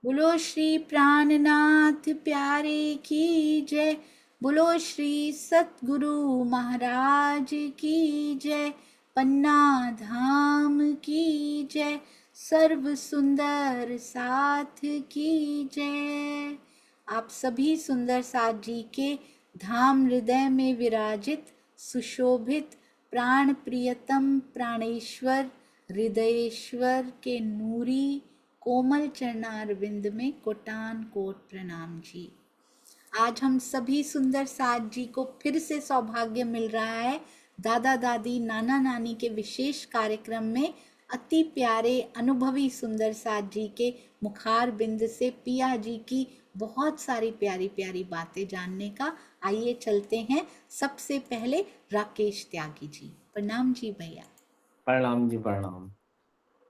बोलो श्री प्राणनाथ प्यारे की जय। बोलो श्री सतगुरु महाराज की जय। पन्ना धाम की जय। सर्व सुंदर साथ की जय। आप सभी सुंदर साथ जी के धाम हृदय में विराजित सुशोभित प्राण प्रियतम प्राणेश्वर हृदयेश्वर के नूरी कोमल चरणारविंद में कोटान कोट प्रणाम जी। आज हम सभी सुंदर साथ जी को फिर से सौभाग्य मिल रहा है दादा दादी नाना नानी के विशेष कार्यक्रम में अति प्यारे अनुभवी सुंदर साथ जी के मुखार बिंद से पिया जी की बहुत सारी प्यारी प्यारी बातें जानने का। आइए चलते हैं। सबसे पहले राकेश त्यागी जी, प्रणाम जी भैया। प्रणाम जी प्रणाम।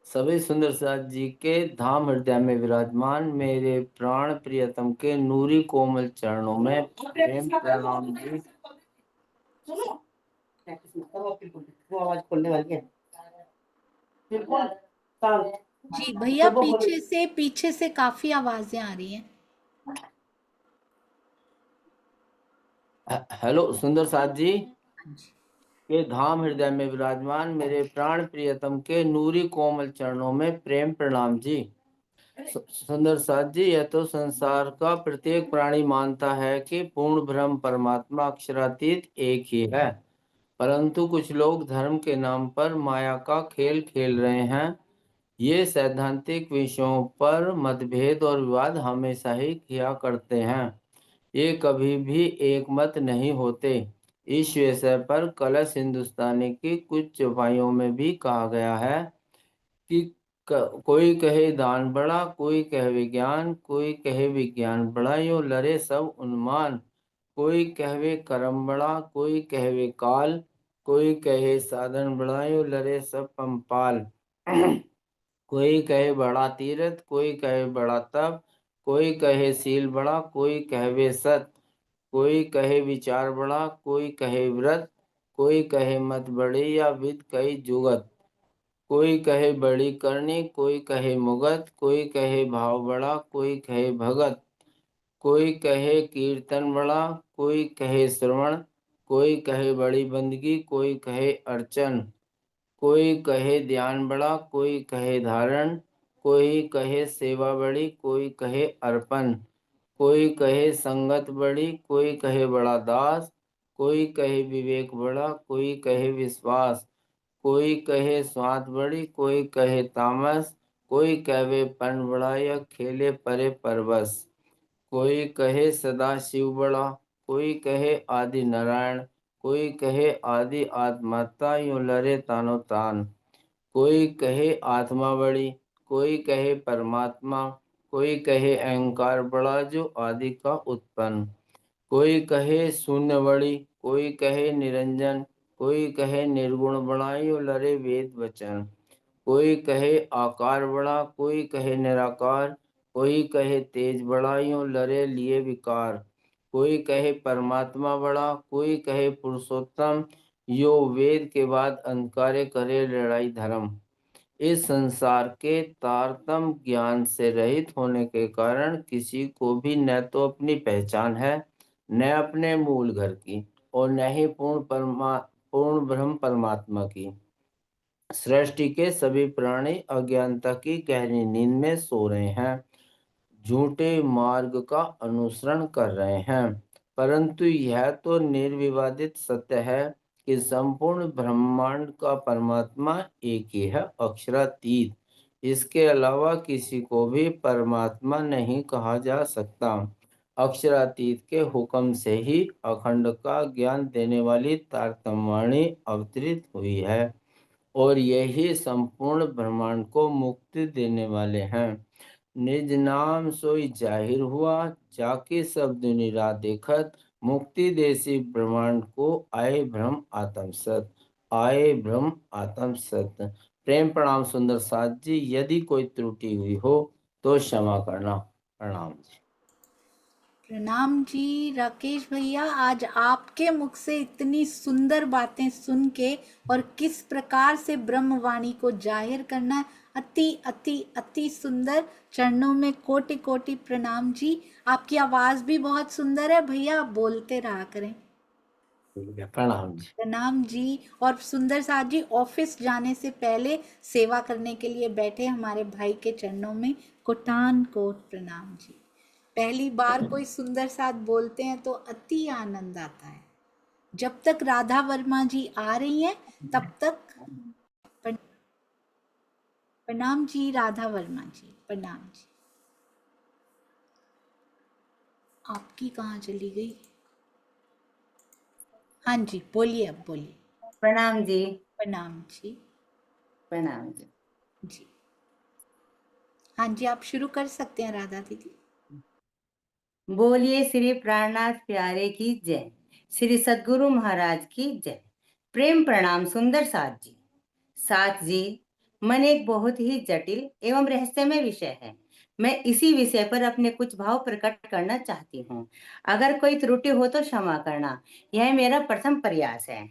सभी सुंदर साथ जी के धाम हृदय में विराजमान मेरे प्राण प्रियतम के नूरी कोमल चरणों में प्रेम प्रणाम जी। आवाज खोलने वाली है जी भैया, पीछे से काफी आवाजें आ रही हैं। हेलो सुंदर साथ जी हाँ जी। के धाम हृदय में विराजमान मेरे प्राण प्रियतम के नूरी कोमल चरणों में प्रेम प्रणाम जी। सुंदर साथ जी, यह तो संसार का प्रत्येक प्राणी मानता है कि पूर्ण ब्रह्म परमात्मा अक्षरातीत एक ही है, परंतु कुछ लोग धर्म के नाम पर माया का खेल खेल रहे हैं। ये सैद्धांतिक विषयों पर मतभेद और विवाद हमेशा ही किया करते हैं। ये कभी भी एक मत नहीं होते। इस विषय पर कलश हिंदुस्तानी की कुछ चौपाइयों में भी कहा गया है कि कोई कहे दान बड़ा, कोई कहे विज्ञान, कोई कहे विज्ञान बड़ा, यो लरे सब उन्मान। कोई कहवे कर्म बड़ा, कोई कहवे काल, कोई कहे साधन बड़ा, यो लरे सब पंपाल। कोई कहे बड़ा तीरथ, कोई कहे बड़ा तप, कोई कहे सील बड़ा, कोई कहवे सत, कोई कहे विचार बड़ा, कोई कहे व्रत, कोई कहे मत बड़े या विद कई जुगत। कोई कहे बड़ी करनी, कोई कहे मुगत, कोई कहे भाव बड़ा, कोई कहे भगत, कोई कहे कीर्तन बड़ा, कोई कहे श्रवण, कोई कहे बड़ी बंदगी, कोई कहे अर्चन, कोई कहे ध्यान बड़ा, कोई कहे धारण, कोई कहे सेवा बड़ी, कोई कहे अर्पण, कोई कहे संगत बड़ी, कोई कहे बड़ा दास, कोई कहे विवेक बड़ा, कोई कहे विश्वास, कोई कहे स्वाद बड़ी, कोई कहे तामस, कोई कहवे पन बड़ा या खेले परे परवश, कोई कहे सदा शिव बड़ा, कोई कहे आदि नारायण, कोई कहे आदि आत्माता यूं लरे तानो तान, कोई कहे आत्मा बड़ी, कोई कहे परमात्मा, कोई कहे अहंकार बड़ा जो आदि का उत्पन्न, कोई कहे शून्य बड़ी, कोई कहे निरंजन, कोई कहे निर्गुण बड़ाई और लरे वेद वचन, कोई कहे आकार बड़ा, कोई कहे निराकार, कोई कहे तेज बड़ाई और लरे लिए विकार, कोई कहे परमात्मा बड़ा, कोई कहे पुरुषोत्तम, यो वेद के बाद अंधकारे करे लड़ाई धर्म। इस संसार के तारतम ज्ञान से रहित होने के कारण किसी को भी न तो अपनी पहचान है, न अपने मूल घर की, और न ही पूर्ण ब्रह्म परमात्मा की। सृष्टि के सभी प्राणी अज्ञानता की गहरी नींद में सो रहे हैं, झूठे मार्ग का अनुसरण कर रहे हैं। परंतु यह तो निर्विवादित सत्य है कि संपूर्ण ब्रह्मांड का परमात्मा एक ही है, अक्षरातीत। इसके अलावा किसी को भी परमात्मा नहीं कहा जा सकता। अक्षरातीत के हुक्म से ही अखंड का ज्ञान देने वाली तारतम्यवाणी अवतरित हुई है, और यही संपूर्ण ब्रह्मांड को मुक्ति देने वाले हैं। निज नाम सोई जाहिर हुआ, जाके सब दुनिया देखत, मुक्ति देसी ब्रह्मांड को आए ब्रह्म आत्म सत, आए ब्रह्म आत्म सत। प्रेम प्रणाम सुंदर साथ जी, यदि कोई त्रुटि हुई हो तो क्षमा करना। प्रणाम जी। प्रणाम जी राकेश भैया, आज आपके मुख से इतनी सुंदर बातें सुन के और किस प्रकार से ब्रह्मवाणी को जाहिर करना है, अति अति अति सुंदर। चरणों में कोटि कोटि प्रणाम जी। आपकी आवाज भी बहुत सुंदर है भैया, आप बोलते रहा करें। प्रणाम जी। प्रणाम जी। और सुंदर साथ जी ऑफिस जाने से पहले सेवा करने के लिए बैठे हमारे भाई के चरणों में कोटान कोट प्रणाम जी। पहली बार कोई सुंदर साथ बोलते हैं तो अति आनंद आता है। जब तक राधा वर्मा जी आ रही हैं तब तक प्रणाम जी। राधा वर्मा जी प्रणाम जी। आपकी कहाँ चली गई? हाँ जी बोलिए, अब बोलिए। प्रणाम जी। प्रणाम जी। प्रणाम जी। जी हाँ जी, आप शुरू कर सकते हैं राधा दीदी। बोलिए श्री प्राणनाथ प्यारे की जय, श्री सद्गुरु महाराज की जय। प्रेम प्रणाम सुंदर साथ जी। साथ जी, मन एक बहुत ही जटिल एवं रहस्यमय विषय है। मैं इसी विषय पर अपने कुछ भाव प्रकट करना चाहती हूँ। अगर कोई त्रुटि हो तो क्षमा करना, यह मेरा प्रथम प्रयास है।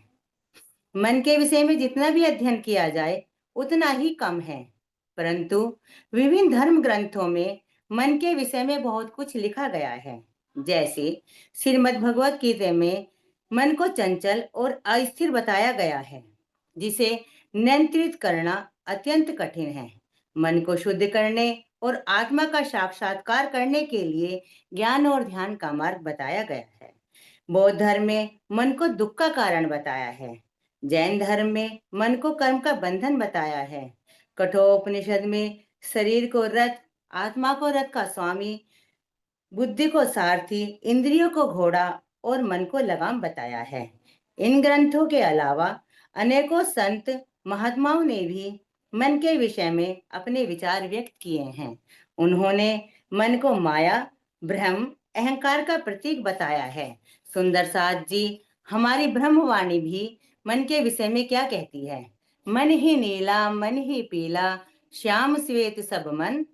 मन के विषय में जितना भी अध्ययन किया जाए उतना ही कम है, परंतु विभिन्न धर्म ग्रंथों में मन के विषय में बहुत कुछ लिखा गया है। जैसे श्रीमद् भगवत गीता में मन को चंचल और अस्थिर बताया गया है, जिसे नियंत्रित करना अत्यंत कठिन है। मन को शुद्ध करने और आत्मा का साक्षात्कार करने के लिए ज्ञान और ध्यान का मार्ग बताया गया है। बौद्ध धर्म में मन को दुख का कारण बताया है। जैन धर्म में मन को कर्म का बंधन बताया है। कठोपनिषद में शरीर को रथ, आत्मा को रथ का स्वामी, बुद्धि को सारथी, इंद्रियों को घोड़ा और मन को लगाम बताया है। इन ग्रंथों के अलावा अनेकों संत महात्माओं ने भी मन के विषय में अपने विचार व्यक्त किए हैं। उन्होंने मन को माया, भ्रम, अहंकार का प्रतीक बताया है। सुंदर साथ जी, हमारी ब्रह्मवाणी भी मन के विषय में क्या कहती है? मन ही नीला, मन ही पीला, श्याम श्वेत सब मन,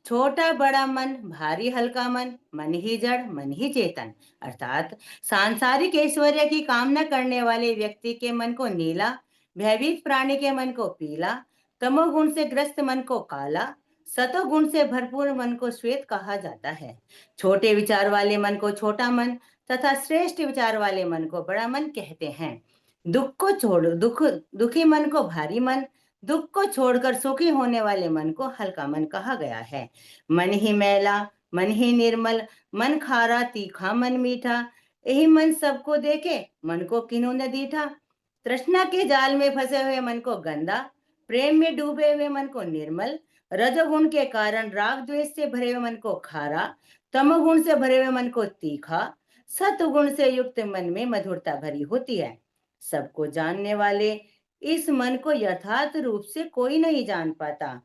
छोटा बड़ा मन, भारी हल्का मन, मन ही जड़, मन ही चेतन। अर्थात सांसारिक ऐश्वर्य की कामना करने वाले व्यक्ति के मन को नीला, भयभीत प्राणी के मन को पीला, तमोगुण से ग्रस्त मन को काला, सतोगुण से भरपूर मन को श्वेत कहा जाता है। छोटे विचार वाले मन को छोटा मन तथा श्रेष्ठ विचार वाले मन को बड़ा मन कहते हैं। दुखी मन को भारी मन, दुख को छोड़कर सुखी होने वाले मन को हल्का मन कहा गया है। मन ही मैला, मन ही निर्मल, मन खारा तीखा मन मीठा, यही मन सबको देखे, मन को किन्हों न दीठा। तृष्णा के जाल में फंसे हुए मन को गंदा, प्रेम में डूबे हुए मन को निर्मल, रजोगुण के कारण राग द्वेष से भरे हुए मन को खारा, तमोगुण से भरे हुए मन को तीखा, सतगुण से युक्त मन में मधुरता भरी होती है। सबको जानने वाले इस मन को यथार्थ रूप से कोई नहीं जान पाता।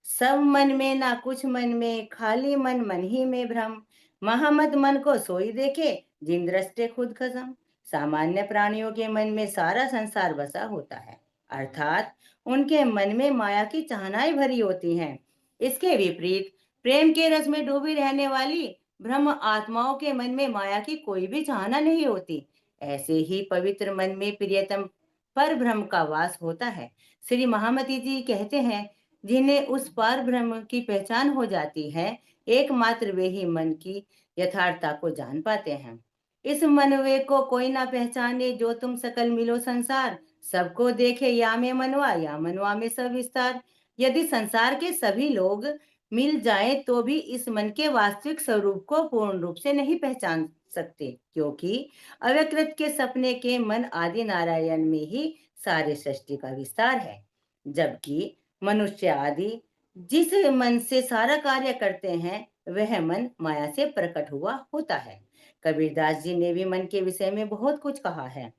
सब मन में ना कुछ मन में, खाली मन, मन ही में भ्रम। महामत मन को सोई देखे, जिन दृष्टे खुद खसम। सामान्य प्राणियों के मन में सारा संसार बसा होता है, अर्थात उनके मन में माया की चाहनाएं भरी होती हैं। इसके विपरीत प्रेम के रस में डूबी रहने वाली ब्रह्म आत्माओं के मन में माया की कोई भी चाहना नहीं होती। ऐसे ही पवित्र मन में प्रियतम पर ब्रह्म का वास होता है। श्री महामती जी कहते हैं, जिन्हें उस पार ब्रह्म की पहचान हो जाती है, एकमात्र वे ही मन की यथार्थता को जान पाते हैं। इस मनवे को कोई ना पहचाने, जो तुम सकल मिलो संसार, सबको देखे या मनवा में सब विस्तार। यदि संसार के सभी लोग मिल जाएं तो भी इस मन के वास्तविक स्वरूप को पूर्ण रूप से नहीं पहचान सकते, क्योंकि अव्यकृत के सपने के मन आदि नारायण में ही सारे सृष्टि का विस्तार है। जबकि मनुष्य आदि जिस मन से सारा कार्य करते हैं, वह मन माया से प्रकट हुआ होता है। कबीरदास जी ने भी मन के विषय में बहुत कुछ कहा है।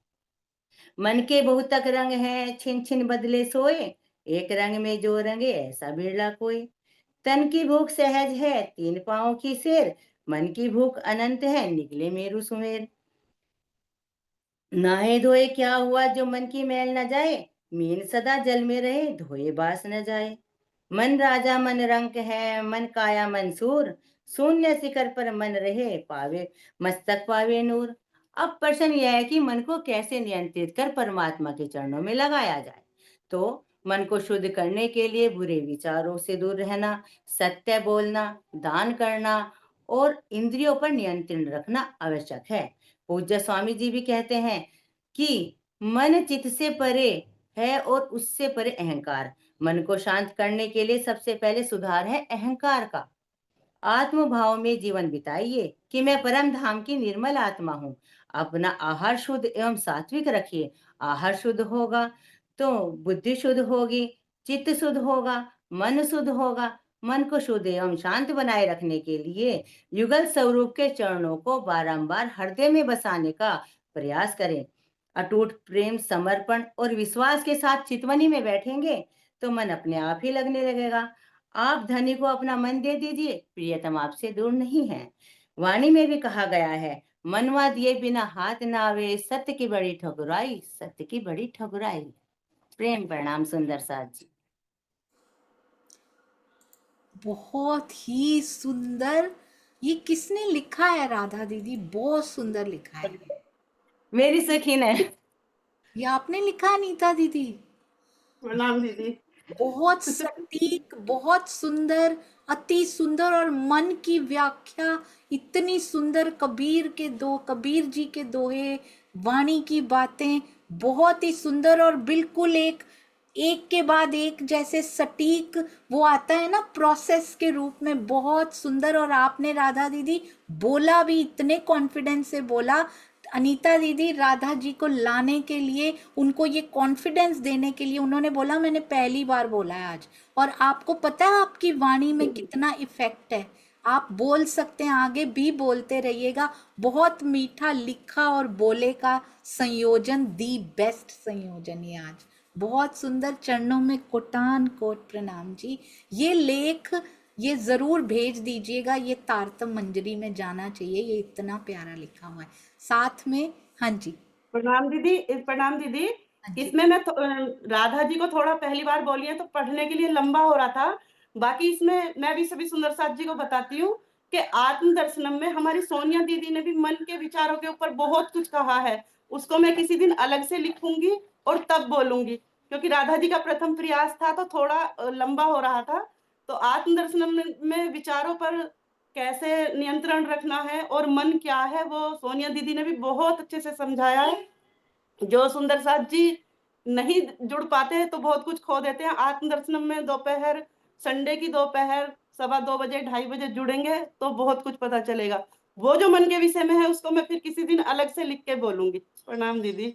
मन के बहुतक रंग हैं, छिन छिन बदले सोए, एक रंग में जो रंगे ऐसा बिरला कोई। तन की भूख सहज है, तीन पाँव की शेर, मन की भूख अनंत है, निकले मेरु सुमेर। नहाए धोए क्या हुआ जो मन की मैल न जाए, मीन सदा जल में रहे धोए बास न जाए। मन राजा मन रंक है, मन काया मंसूर, शून्य शिखर पर मन रहे, पावे मस्तक पावे नूर। अब प्रश्न यह है कि मन को कैसे नियंत्रित कर परमात्मा के चरणों में लगाया जाए। तो मन को शुद्ध करने के लिए बुरे विचारों से दूर रहना, सत्य बोलना, दान करना और इंद्रियों पर नियंत्रण रखना आवश्यक है। पूज्य स्वामी जी भी कहते हैं कि मन चित्त से परे है और उससे परे अहंकार। मन को शांत करने के लिए सबसे पहले सुधार है अहंकार का। आत्म भाव में जीवन बिताइए कि मैं परम धाम की निर्मल आत्मा हूँ। अपना आहार शुद्ध एवं सात्विक रखिए। आहार शुद्ध होगा तो बुद्धि शुद्ध होगी, चित्त शुद्ध होगा, मन शुद्ध होगा। मन को शुद्ध एवं शांत बनाए रखने के लिए युगल स्वरूप के चरणों को बारंबार हृदय में बसाने का प्रयास करें। अटूट प्रेम, समर्पण और विश्वास के साथ चितवनी में बैठेंगे तो मन अपने आप ही लगने लगेगा। आप धनी को अपना मन दे दीजिए, प्रियतम आपसे दूर नहीं है। वाणी में भी कहा गया है, मनवा दिए बिना हाथ ना आवे, सत्य की बड़ी ठकुराई, सत्य की बड़ी ठकुराई। प्रेम प्रणाम सुंदर साथ जी। बहुत ही सुंदर। ये किसने लिखा है राधा दीदी? बहुत सुंदर लिखा है। मेरी सखी ने। ये आपने लिखा अनीता दीदी? प्रणाम दीदी। बहुत सटीक, बहुत सुंदर, अति सुंदर। और मन की व्याख्या इतनी सुंदर। कबीर जी के दोहे, वाणी की बातें बहुत ही सुंदर और बिल्कुल एक के बाद एक जैसे सटीक वो आता है ना प्रोसेस के रूप में, बहुत सुंदर। और आपने राधा दीदी बोला भी इतने कॉन्फिडेंस से बोला। अनीता दीदी राधा जी को लाने के लिए, उनको ये कॉन्फिडेंस देने के लिए उन्होंने बोला मैंने पहली बार बोला है आज। और आपको पता है आपकी वाणी में कितना इफेक्ट है। आप बोल सकते हैं, आगे भी बोलते रहिएगा। बहुत मीठा लिखा और बोले का संयोजन, दी बेस्ट संयोजन ये आज। बहुत सुंदर। चरणों में कोटान कोट प्रणाम जी। ये लेख ये जरूर भेज दीजिएगा, ये तारतम मंजरी में जाना चाहिए, ये इतना प्यारा लिखा हुआ है। साथ में हाँ जी प्रणाम दीदी। प्रणाम दीदी। हाँ जी। इसमें मैं राधा जी को थोड़ा पहली बार बोली है तो पढ़ने के लिए लंबा हो रहा था। बाकी इसमें मैं भी सभी सुंदर साथ जी को बताती हूँ कि आत्म दर्शनम में हमारी सोनिया दीदी ने भी मन के विचारों के ऊपर बहुत कुछ कहा है। उसको मैं किसी दिन अलग से लिखूंगी और तब बोलूंगी, क्योंकि राधा जी का प्रथम प्रयास था तो थोड़ा लंबा हो रहा था। तो आत्म दर्शनम में विचारों पर कैसे नियंत्रण रखना है और मन क्या है वो सोनिया दीदी ने भी बहुत अच्छे से समझाया है। जो सुंदर साथ जी नहीं जुड़ पाते हैं तो बहुत कुछ खो देते हैं। आत्मदर्शनम में दोपहर, संडे की दोपहर 2:15 बजे 2:30 बजे जुड़ेंगे तो बहुत कुछ पता चलेगा। वो जो मन के विषय में है उसको मैं फिर किसी दिन अलग से लिख के बोलूंगी। प्रणाम दीदी।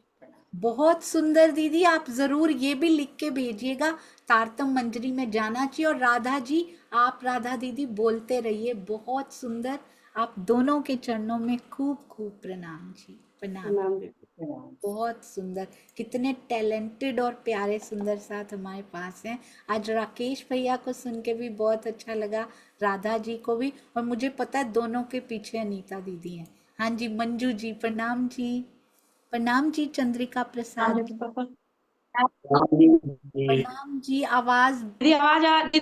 बहुत सुंदर दीदी, आप जरूर ये भी लिख के भेजिएगा, तारतम मंजरी में जाना चाहिए। और राधा जी, आप राधा दीदी बोलते रहिए, बहुत सुंदर। आप दोनों के चरणों में खूब खूब प्रणाम जी, प्रणाम। प्रणाम दीदी। बहुत सुंदर। कितने टैलेंटेड और प्यारे सुंदर साथ हमारे पास हैं। आज राकेश भैया को सुन के भी बहुत अच्छा लगा, राधा जी को भी। और मुझे पता है दोनों के पीछे अनीता दीदी हैं। हाँ जी मंजू जी, प्रणाम जी। प्रणाम जी चंद्रिका प्रसाद। प्रणाम जी। आवाज दीदी आवाज आ रही?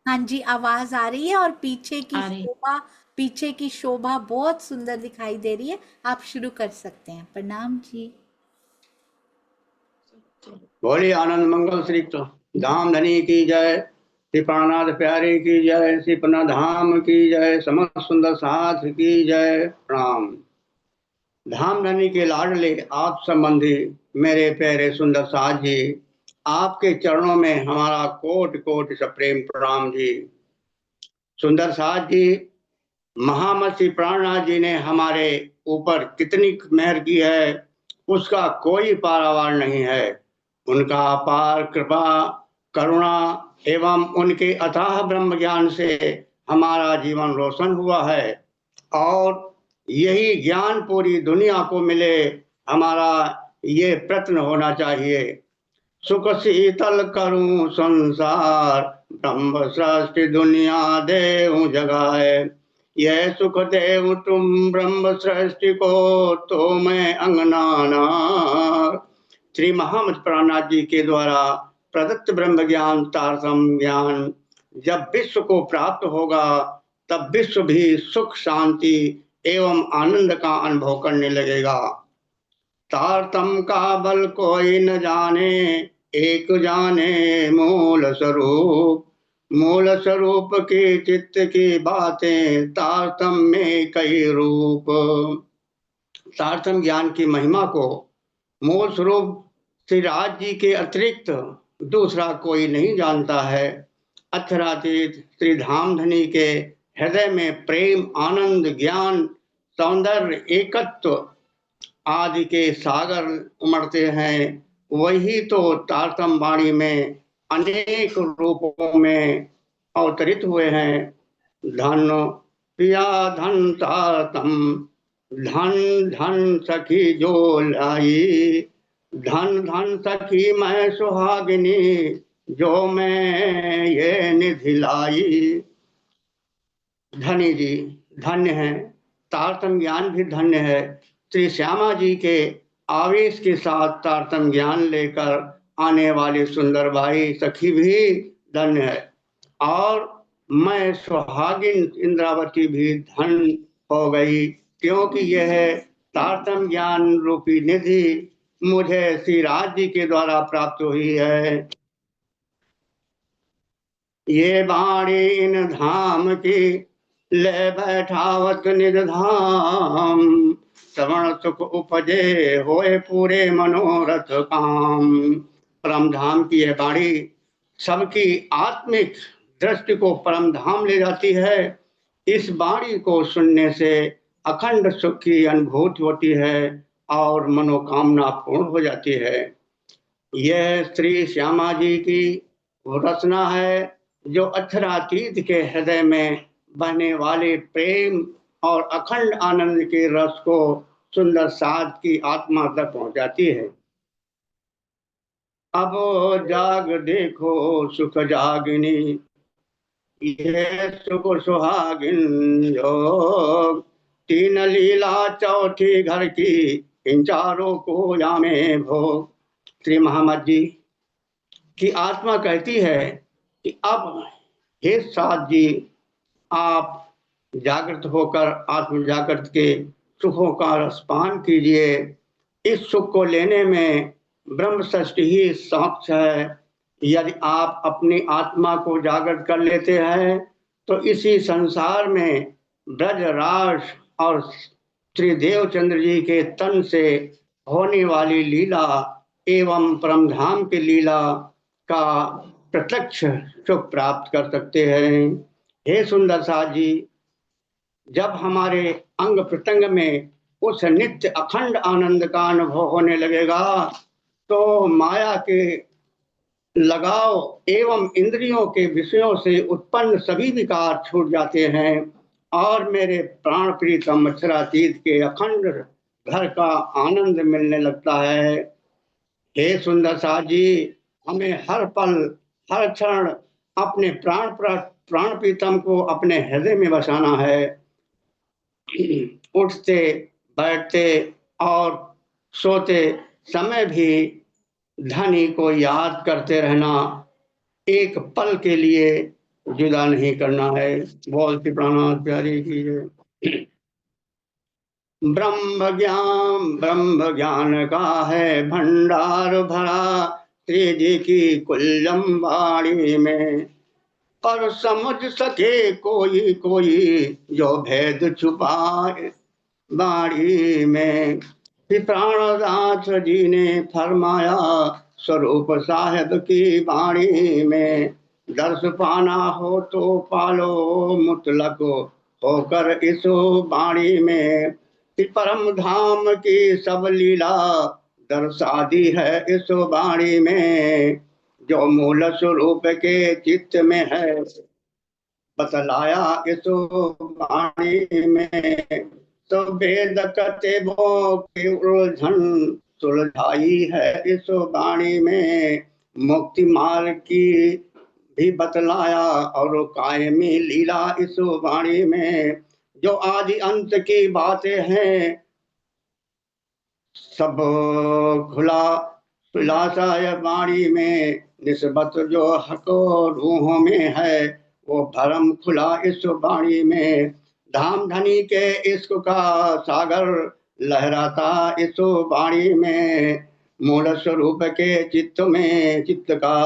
हाँ जी आवाज आ रही है। और पीछे की आ रही। शोभा, पीछे की शोभा बहुत सुंदर दिखाई दे रही है। आप शुरू कर सकते हैं। प्रणाम जी। बोलिए आनंद मंगल श्री धाम धनी की जय, श्री प्राणनाथ प्यारे की जय, श्री पन्ना धाम की जय, समस्त सुंदर साथ की जय। प्रणाम। धाम धनी के लाडले आप संबंधी मेरे प्यारे सुंदर साथ जी, आपके चरणों में हमारा कोटि कोटि सप्रेम प्रणाम जी। सुंदर साथ जी, महामती प्राणनाथ जी ने हमारे ऊपर कितनी मेहर की है उसका कोई पारावार नहीं है। उनका अपार कृपा, करुणा एवं उनके अथाह ब्रह्म ज्ञान से हमारा जीवन रोशन हुआ है और यही ज्ञान पूरी दुनिया को मिले, हमारा ये प्रयत्न होना चाहिए। सुख शीतल करूं संसार, ब्रह्म सृष्टि दुनिया देहूं जगाए। यह सुख देव तुम ब्रह्म सृष्टि को, तो मैं अंगनाना। श्री महामती प्राणनाथ जी के द्वारा प्रदत्त ब्रह्म ज्ञान, तारतम ज्ञान जब विश्व को प्राप्त होगा तब विश्व भी सुख, शांति एवं आनंद का अनुभव करने लगेगा। तारतम का बल कोई न जाने, एक जाने मूल स्वरूप, मूल स्वरूप की चित्त की बातें, तारतम्य में कई रूप। तारतम्य ज्ञान की महिमा को मूल स्वरूप श्री राज जी के अतिरिक्त दूसरा कोई नहीं जानता है। अक्षरातीत श्री धामधनी के हृदय में प्रेम, आनंद, ज्ञान, सौंदर्य, एकत्व आदि के सागर उमड़ते हैं। वही तो तारतम्य वाणी में अनेक रूपों में अवतरित हुए हैं। धन प्रिया धन तारतम, धन धन सखी जो लाई, धन धन सखी मैं सुहागिनी, जो मैं ये निधि लाई। धनी जी धन्य है, तारतम्य ज्ञान भी धन्य है। श्री श्यामा जी के आवेश के साथ तारतम्य ज्ञान लेकर आने वाली सुंदर बाई सखी भी धन्य है। और मैं सुहागिन इंद्रावती भी धन्य हो गई, क्योंकि यह तारतम्य ज्ञान रूपी निधि मुझे श्री राज जी के द्वारा प्राप्त हुई है। ये बाणी इन धाम की ले बैठावत निज धाम, श्रवण सुख उपजे होए पूरे मनोरथ काम। परम धाम की यह बाणी सबकी आत्मिक दृष्टि को परम धाम ले जाती है। इस बाणी को सुनने से अखंड सुख की अनुभूति होती है और मनोकामना पूर्ण हो जाती है। यह श्री श्यामा जी की रचना है, जो अक्षरातीत के हृदय में बहने वाले प्रेम और अखंड आनंद के रस को सुंदर साध की आत्मा तक पहुंचाती है। अब जाग देखो सुख जागिनी, ये सुख सुहागिन योग, तीन लीला चौथी घर की, इन चारों को जामे भोग। श्री महामत जी की आत्मा कहती है कि अब हे साथ जी, आप जागृत होकर आत्म जागृत के सुखों का रसपान कीजिए। इस सुख को लेने में ब्रह्म षष्ठी ही साक्ष है। यदि आप अपनी आत्मा को जागृत कर लेते हैं तो इसी संसार में ब्रजराज और श्री देवचंद्र जी के तन से होने वाली लीला एवं परमधाम की लीला का प्रत्यक्ष सुख प्राप्त कर सकते हैं। हे सुंदर साथ जी, जब हमारे अंग प्रत्यंग में उस नित्य अखंड आनंद का अनुभव होने लगेगा तो माया के लगाव एवं इंद्रियों के विषयों से उत्पन्न सभी विकार छूट जाते हैं और मेरे प्राण प्रीतम अक्षरातीत के अखंड घर का आनंद मिलने लगता है। हे सुंदर साथ जी, हमें हर पल हर क्षण अपने प्राण प्रीतम को अपने हृदय में बसाना है। उठते बैठते और सोते समय भी धनी को याद करते रहना, एक पल के लिए जुदा नहीं करना है। बोलती प्राणात प्यारी कीजिए। ब्रह्म ज्ञान का है भंडार भरा, श्री जी की कुल्लम बाड़ी में, पर समझ सके कोई कोई जो भेद छुपाए बाड़ी में। प्राणदास जी ने फरमाया स्वरूप साहेब की बाणी में, दर्श पाना हो तो पालो मुतलक होकर इस बाणी में। परम धाम की सब लीला दर्शा दी है इस बाणी में, जो मूल स्वरूप के चित्त में है बतलाया इस बाणी में। तो वेद कतेबों की उलझन सुलझाई है इस बाणी में, मुक्ति मार्ग की भी बतलाया और कायमी लीला इस बाणी में। जो आदि अंत की बातें हैं सब खुलासा बाणी में, निस्बत जो हक रूहों में है वो भरम खुला इस बाणी में। धाम धनी के इश्क का सागर लहराता इस बाणी में, मूल स्वरूप के चित्त में चित्त का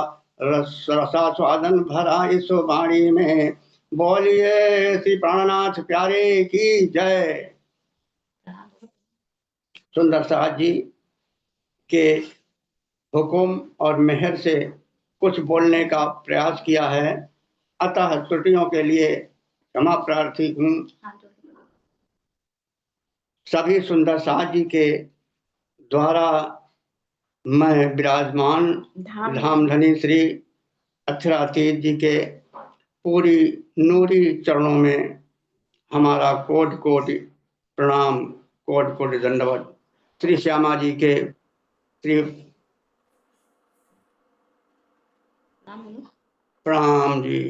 रसास्वादन भरा इस वाणी में। बोलिए श्री प्राणनाथ प्यारे की जय। सुंदर साहब जी के हुक्म और मेहर से कुछ बोलने का प्रयास किया है, अतः त्रुटियों के लिए क्षमा प्रार्थी हूँ। सभी सुंदर साहब जी के द्वारा मैं विराजमान धामधनी श्री अक्षरातीत जी के पूरी नूरी चरणों में हमारा कोटि कोटि प्रणाम, कोटि कोटि दंडवत। श्री श्यामा जी के श्री प्रणाम जी।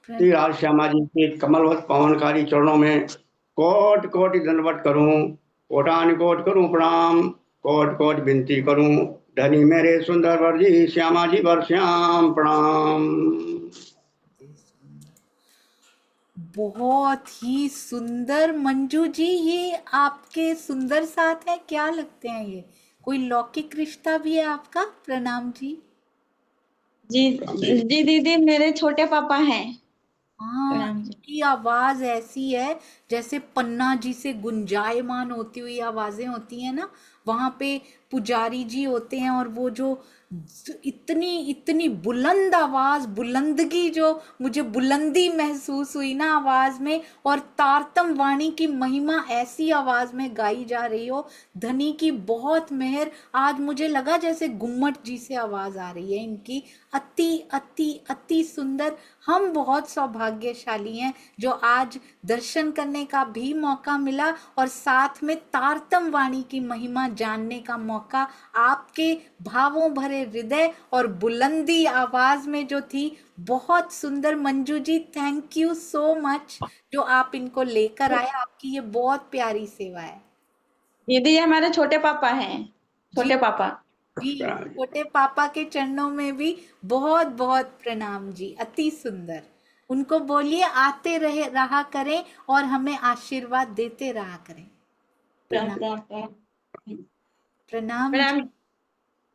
श्री राज श्यामा जी के कमलवत पवनकारी चरणों में कोटि कोटि दंडवत करूं, कोटान कोट करूं प्रणाम, कोटि कोटि विनती करूं। धनी मेरे सुंदर वर जी श्यामा जी वर श्याम प्रणाम। बहुत ही सुंदर मंजू जी, ये आपके सुंदर साथ है, क्या लगते हैं ये? कोई लौकिक रिश्ता भी है आपका? प्रणाम जी। जी जी दीदी, मेरे छोटे पापा हैं। हाँ, प्रणाम जी। उनकी आवाज ऐसी है जैसे पन्ना जी से गुंजायमान होती हुई आवाजें होती हैं ना, वहां पे पुजारी जी होते हैं और वो जो इतनी इतनी बुलंद आवाज, बुलंदगी, जो मुझे बुलंदी महसूस हुई ना आवाज में, और तारतम वाणी की महिमा ऐसी आवाज में गाई जा रही हो। धनी की बहुत मेहर, आज मुझे लगा जैसे गुम्मट जी से आवाज आ रही है इनकी। अति अति अति सुंदर। हम बहुत सौभाग्यशाली हैं जो आज दर्शन करने का भी मौका मिला और साथ में तारतम वाणी की महिमा जानने का मौका। आपके भावों भरे हृदय और बुलंदी आवाज में जो थी, बहुत सुंदर। Manju ji, thank you so much जो आप इनको लेकर आए। आपकी ये बहुत प्यारी सेवा है। दीदी, ये हमारे छोटे पापा हैं, छोटे पापा। जी, छोटे पापा के चरणों में भी बहुत बहुत प्रणाम जी। अति सुंदर। उनको बोलिए आते रहा करें और हमें आशीर्वाद देते रहा करें। प्रणाम प्रणाम जी।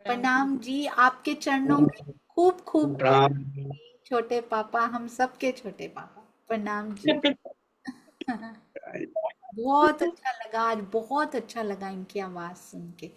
प्रणाम जी, आपके चरणों में खूब खूब प्रणाम। छोटे पापा, हम सबके छोटे पापा। प्रणाम जी। बहुत अच्छा लगा आज, बहुत अच्छा लगा इनकी आवाज सुन के।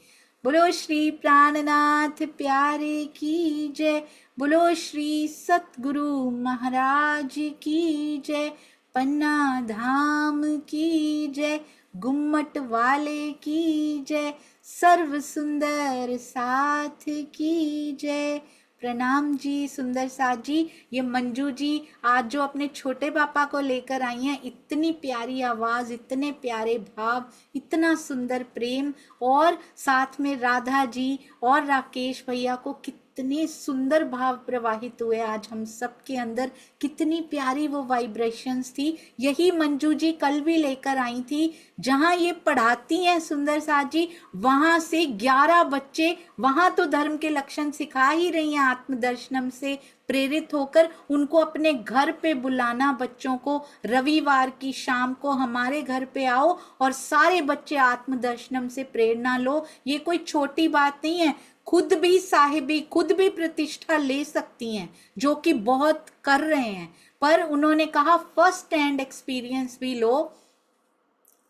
बोलो श्री प्राणनाथ प्यारे की जय। बोलो श्री सतगुरु महाराज की जय। पन्ना धाम की जय। गुम्मट वाले की जय। सर्व सुंदर साथ की जय। प्रणाम जी सुंदर साथ जी। ये मंजू जी आज जो अपने छोटे पापा को लेकर आई हैं, इतनी प्यारी आवाज, इतने प्यारे भाव, इतना सुंदर प्रेम, और साथ में राधा जी और राकेश भैया को कितने सुंदर भाव प्रवाहित हुए आज हम सबके अंदर। कितनी प्यारी वो वाइब्रेशंस थी। यही मंजू जी कल भी लेकर आई थी। जहाँ ये पढ़ाती हैं सुंदर साथ जी, वहां से 11 बच्चे, वहां तो धर्म के लक्षण सिखा ही रही हैं आत्मदर्शनम से प्रेरित होकर। उनको अपने घर पे बुलाना, बच्चों को रविवार की शाम को हमारे घर पे आओ और सारे बच्चे आत्मदर्शनम से प्रेरणा लो। ये कोई छोटी बात नहीं है। खुद भी साहिबी, खुद भी प्रतिष्ठा ले सकती हैं, जो कि बहुत कर रहे हैं, पर उन्होंने कहा फर्स्ट हैंड एक्सपीरियंस भी लो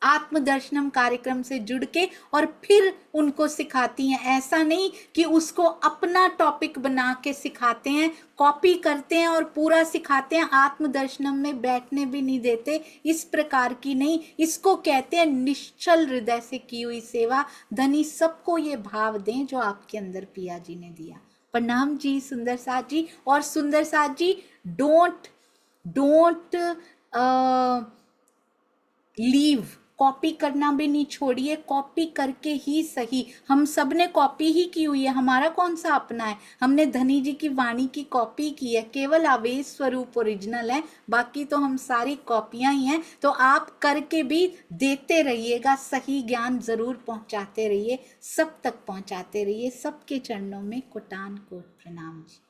आत्मदर्शनम कार्यक्रम से जुड़ के, और फिर उनको सिखाती हैं। ऐसा नहीं कि उसको अपना टॉपिक बना के सिखाते हैं, कॉपी करते हैं और पूरा सिखाते हैं, आत्मदर्शनम में बैठने भी नहीं देते। इस प्रकार की नहीं, इसको कहते हैं निश्चल हृदय से की हुई सेवा। धनी सबको ये भाव दें जो आपके अंदर पिया जी ने दिया। प्रणाम जी सुंदर साथ जी। और सुंदर साथ जी, डोंट लीव, कॉपी करना भी नहीं छोड़िए, कॉपी करके ही सही। हम सब ने कॉपी ही की हुई है, हमारा कौन सा अपना है। हमने धनी जी की वाणी की कॉपी की है, केवल आवेश स्वरूप ओरिजिनल है, बाकी तो हम सारी कॉपियां ही हैं। तो आप करके भी देते रहिएगा, सही ज्ञान जरूर पहुंचाते रहिए, सब तक पहुंचाते रहिए। सबके चरणों में कोटान कोट प्रणाम जी।